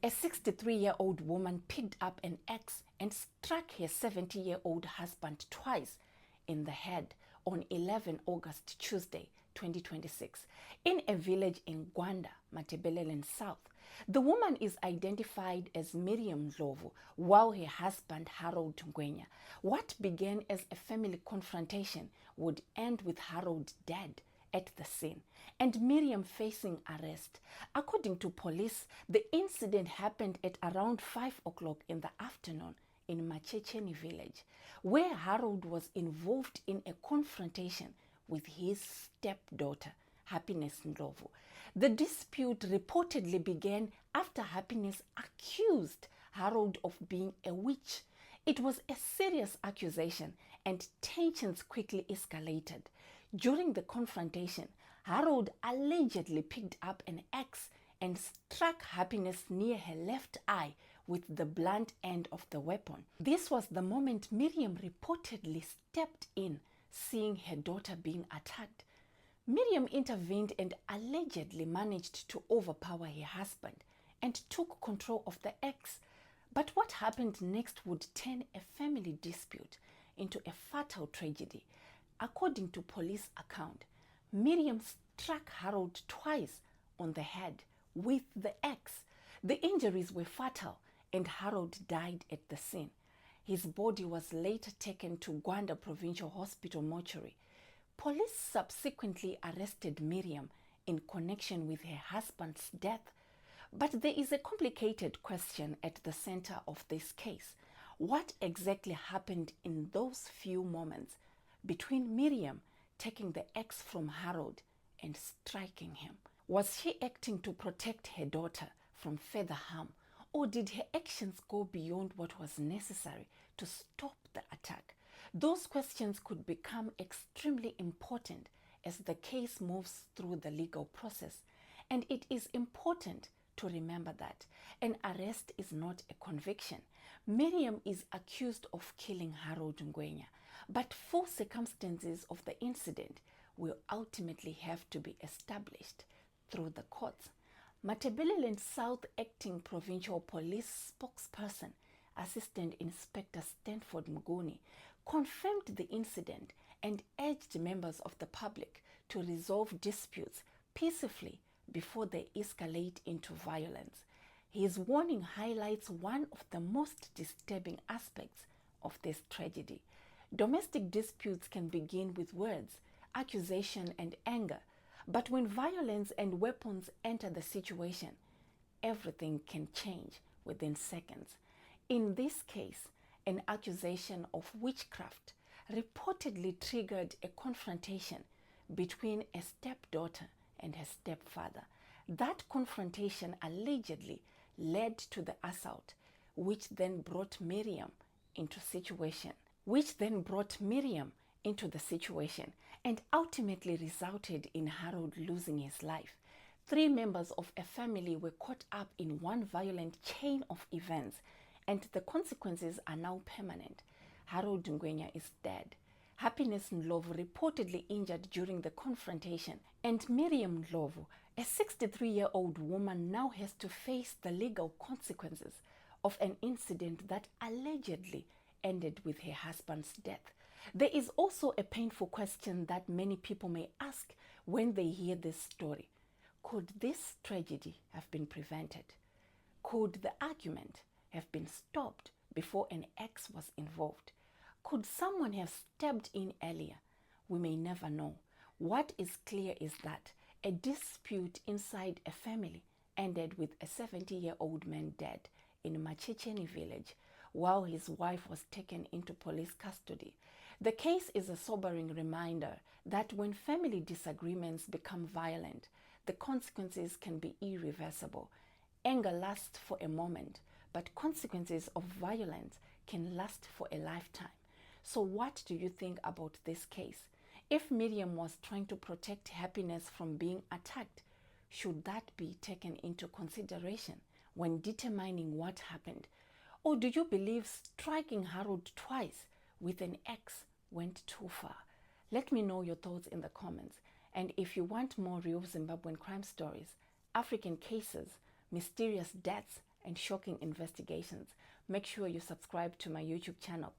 A 63-year-old woman picked up an axe and struck her 70-year-old husband twice in the head on 11 August, Tuesday, 2026, in a village in Gwanda, Matabeleland South. The woman is identified as Miriam Ndlovu, while her husband Harold Ngwenya. What began as a family confrontation would end with Harold dead at the scene and Miriam facing arrest. According to police, the incident happened at around 5 o'clock in the afternoon in Machecheni village, where Harold was involved in a confrontation with his stepdaughter, Happiness Ndlovu. The dispute reportedly began after Happiness accused Harold of being a witch. It was a serious accusation and tensions quickly escalated. During the confrontation, Harold allegedly picked up an axe and struck Happiness near her left eye with the blunt end of the weapon. This was the moment Miriam reportedly stepped in, seeing her daughter being attacked. Miriam intervened and allegedly managed to overpower her husband and took control of the axe. But what happened next would turn a family dispute into a fatal tragedy. According to police account, Miriam struck Harold twice on the head with the axe. The injuries were fatal and Harold died at the scene. His body was later taken to Gwanda Provincial Hospital mortuary. Police subsequently arrested Miriam in connection with her husband's death. But there is a complicated question at the center of this case. What exactly happened in those few moments between Miriam taking the axe from Harold and striking him? Was she acting to protect her daughter from further harm, or did her actions go beyond what was necessary to stop the attack? Those questions could become extremely important as the case moves through the legal process, and it is important to remember that an arrest is not a conviction. Miriam is accused of killing Harold Ngwenya, but full circumstances of the incident will ultimately have to be established through the courts. Matabeleland South Acting Provincial Police spokesperson, Assistant Inspector Stanford Mguni, confirmed the incident and urged members of the public to resolve disputes peacefully before they escalate into violence. His warning highlights one of the most disturbing aspects of this tragedy. Domestic disputes can begin with words, accusation, and anger, but when violence and weapons enter the situation, everything can change within seconds. In this case, an accusation of witchcraft reportedly triggered a confrontation between a stepdaughter and her stepfather. That confrontation allegedly led to the assault, which then brought Miriam into the situation and ultimately resulted in Harold losing his life. 3 members of a family were caught up in one violent chain of events, and the consequences are now permanent. Harold Ngwenya is dead. Happiness Ndlovu reportedly injured during the confrontation, and Miriam Ndlovu, a 63-year-old woman, now has to face the legal consequences of an incident that allegedly ended with her husband's death. There is also a painful question that many people may ask when they hear this story. Could this tragedy have been prevented? Could the argument have been stopped before an axe was involved? Could someone have stepped in earlier? We may never know. What is clear is that a dispute inside a family ended with a 70-year-old man dead in Machecheni village while his wife was taken into police custody. The case is a sobering reminder that when family disagreements become violent, the consequences can be irreversible. Anger lasts for a moment, but consequences of violence can last for a lifetime. So what do you think about this case? If Miriam was trying to protect Happiness from being attacked, should that be taken into consideration when determining what happened? Or do you believe striking Harold twice with an axe went too far? Let me know your thoughts in the comments. And if you want more real Zimbabwean crime stories, African cases, mysterious deaths, and shocking investigations, make sure you subscribe to my YouTube channel.